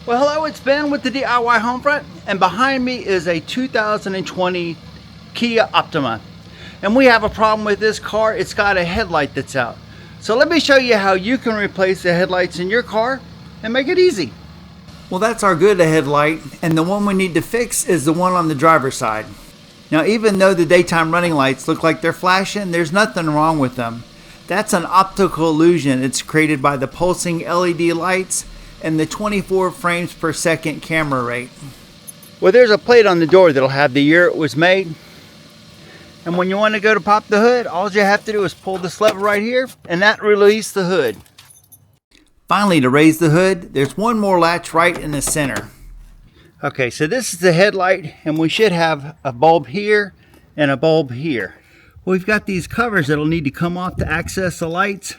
Well, hello, it's Ben with the DIY Homefront, and behind me is a 2020 Kia Optima. And we have a problem with this car. It's got a headlight that's out. So let me show you how you can replace the headlights in your car and make it easy. Well, that's our good headlight, and the one we need to fix is the one on the driver's side. Now, even though the daytime running lights look like they're flashing, there's nothing wrong with them. That's an optical illusion. It's created by the pulsing LED lights and the 24 frames per second camera rate. Well, there's a plate on the door that'll have the year it was made. And when you want to go to pop the hood, all you have to do is pull this lever right here, and that releases the hood. Finally, to raise the hood, there's one more latch right in the center. Okay, so this is the headlight, and we should have a bulb here and a bulb here. We've got these covers that'll need to come off to access the lights,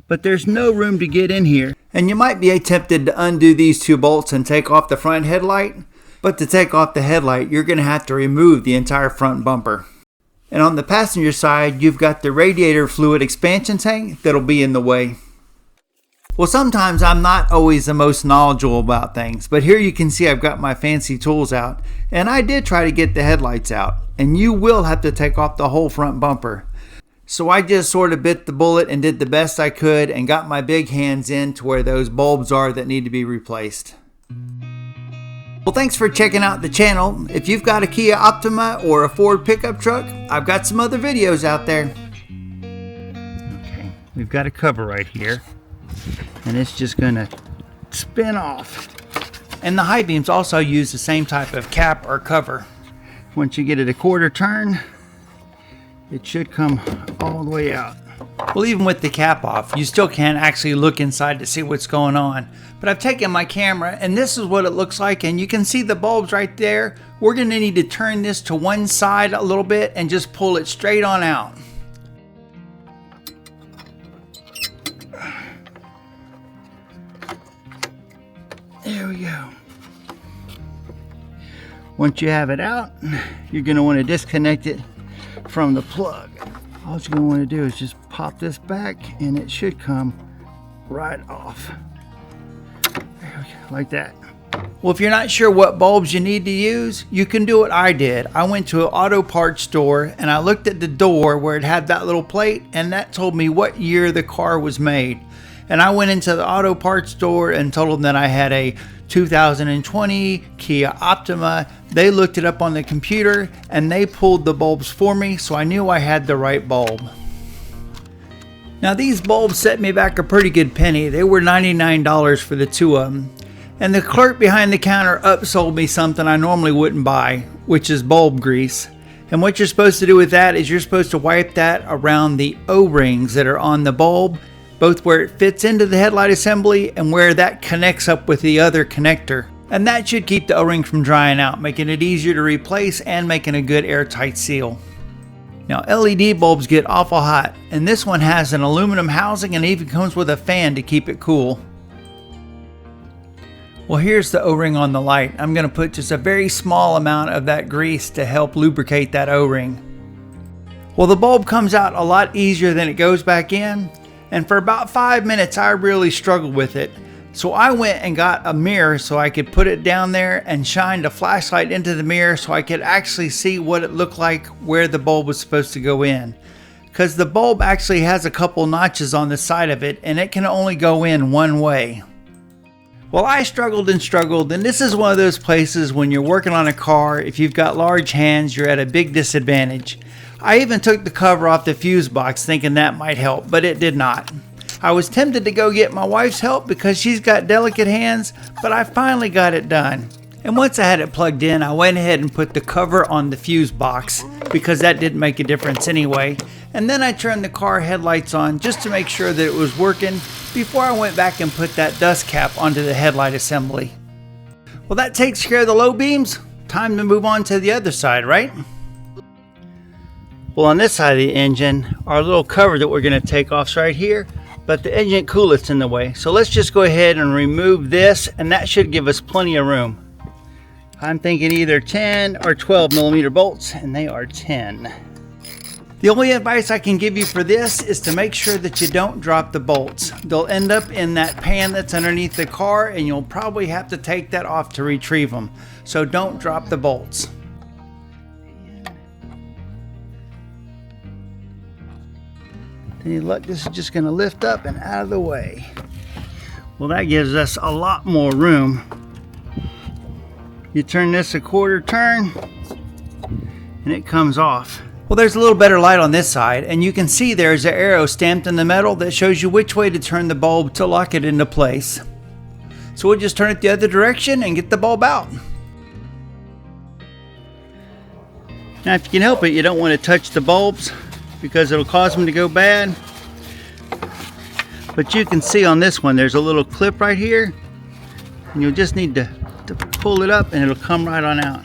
but there's no room to get in here. And you might be tempted to undo these two bolts and take off the front headlight, but to take off the headlight, you're going to have to remove the entire front bumper. And on the passenger side, you've got the radiator fluid expansion tank that'll be in the way. Well, sometimes I'm not always the most knowledgeable about things, but here you can see I've got my fancy tools out, and I did try to get the headlights out, and you will have to take off the whole front bumper. So I just sort of bit the bullet and did the best I could and got my big hands in to where those bulbs are that need to be replaced. Well, thanks for checking out the channel. If you've got a Kia Optima or a Ford pickup truck, I've got some other videos out there. Okay, we've got a cover right here, and it's just gonna spin off. And the high beams also use the same type of cap or cover. Once you get it a quarter turn, it should come all the way out. Well, even with the cap off, you still can't actually look inside to see what's going on. But I've taken my camera, and this is what it looks like, and you can see the bulbs right there. We're gonna need to turn this to one side a little bit and just pull it straight on out. There we go. Once you have it out, you're gonna wanna disconnect it from the plug. All you're going to want to do is just pop this back, and it should come right off. There we go, like that. Well, if you're not sure what bulbs you need to use, you can do what I did. I went to an auto parts store, and I looked at the door where it had that little plate, and that told me what year the car was made. And I went into the auto parts store and told them that I had a 2020 Kia Optima. They looked it up on the computer and they pulled the bulbs for me, so I knew I had the right bulb. Now these bulbs set me back a pretty good penny. They were $99 for the two of them. And the clerk behind the counter upsold me something I normally wouldn't buy, which is bulb grease. And what you're supposed to do with that is you're supposed to wipe that around the O-rings that are on the bulb, both where it fits into the headlight assembly and where that connects up with the other connector. And that should keep the O-ring from drying out, making it easier to replace and making a good airtight seal. Now LED bulbs get awful hot, and this one has an aluminum housing and even comes with a fan to keep it cool. Well, here's the O-ring on the light. I'm going to put just a very small amount of that grease to help lubricate that O-ring. Well, the bulb comes out a lot easier than it goes back in. And for about 5 minutes, I really struggled with it. So I went and got a mirror so I could put it down there and shined a flashlight into the mirror so I could actually see what it looked like where the bulb was supposed to go in. Because the bulb actually has a couple notches on the side of it, and it can only go in one way. Well, I struggled and struggled, and this is one of those places when you're working on a car, if you've got large hands, you're at a big disadvantage. I even took the cover off the fuse box thinking that might help, but it did not. I was tempted to go get my wife's help because she's got delicate hands, but I finally got it done. And once I had it plugged in, I went ahead and put the cover on the fuse box because that didn't make a difference anyway. And then I turned the car headlights on just to make sure that it was working before I went back and put that dust cap onto the headlight assembly. Well, that takes care of the low beams. Time to move on to the other side, right? Well, on this side of the engine, our little cover that we're going to take off is right here, but the engine coolant's in the way. So let's just go ahead and remove this, and that should give us plenty of room. I'm thinking either 10 or 12 millimeter bolts, and they are 10. The only advice I can give you for this is to make sure that you don't drop the bolts. They'll end up in that pan that's underneath the car, and you'll probably have to take that off to retrieve them. So don't drop the bolts. Any luck, this is just going to lift up and out of the way. Well, that gives us a lot more room. You turn this a quarter turn and it comes off. Well, there's a little better light on this side, and you can see there's an arrow stamped in the metal that shows you which way to turn the bulb to lock it into place. So we'll just turn it the other direction and get the bulb out. Now, if you can help it, you don't want to touch the bulbs because it'll cause them to go bad. But you can see on this one, there's a little clip right here, and you'll just need to pull it up and it'll come right on out.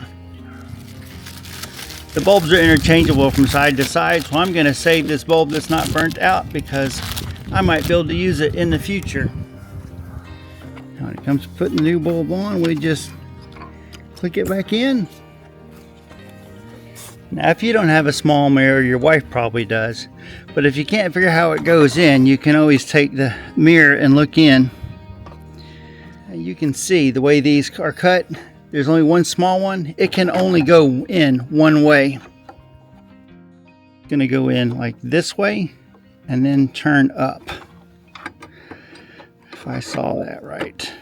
The bulbs are interchangeable from side to side, so I'm going to save this bulb that's not burnt out because I might be able to use it in the future. Now, when it comes to putting the new bulb on, we just click it back in. Now, if you don't have a small mirror, your wife probably does, but if you can't figure out how it goes in, you can always take the mirror and look in. And you can see the way these are cut. There's only one small one. It can only go in one way. It's going to go in like this way and then turn up. If I saw that right.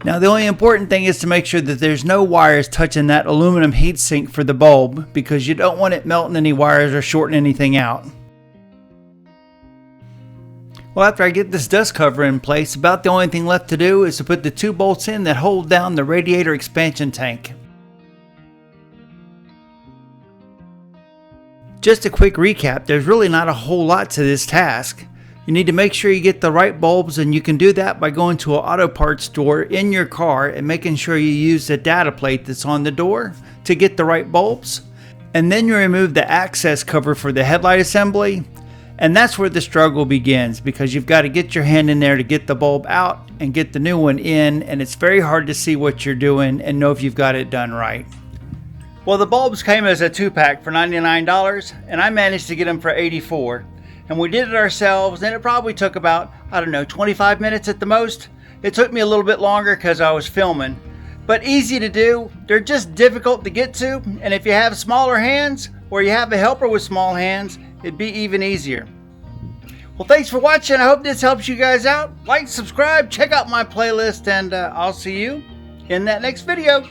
Now, the only important thing is to make sure that there's no wires touching that aluminum heatsink for the bulb, because you don't want it melting any wires or shorting anything out. Well, after I get this dust cover in place, about the only thing left to do is to put the 2 bolts in that hold down the radiator expansion tank. Just a quick recap, there's really not a whole lot to this task. You need to make sure you get the right bulbs, and you can do that by going to an auto parts store in your car and making sure you use the data plate that's on the door to get the right bulbs. And then you remove the access cover for the headlight assembly. And that's where the struggle begins, because you've got to get your hand in there to get the bulb out and get the new one in, and it's very hard to see what you're doing and know if you've got it done right. Well, the bulbs came as a 2-pack for $99, and I managed to get them for $84. And we did it ourselves, and it probably took about, I don't know, 25 minutes at the most. It took me a little bit longer because I was filming. But easy to do. They're just difficult to get to, and if you have smaller hands or you have a helper with small hands, it'd be even easier. Well, thanks for watching. I hope this helps you guys out. Like, subscribe, check out my playlist, and I'll see you in that next video.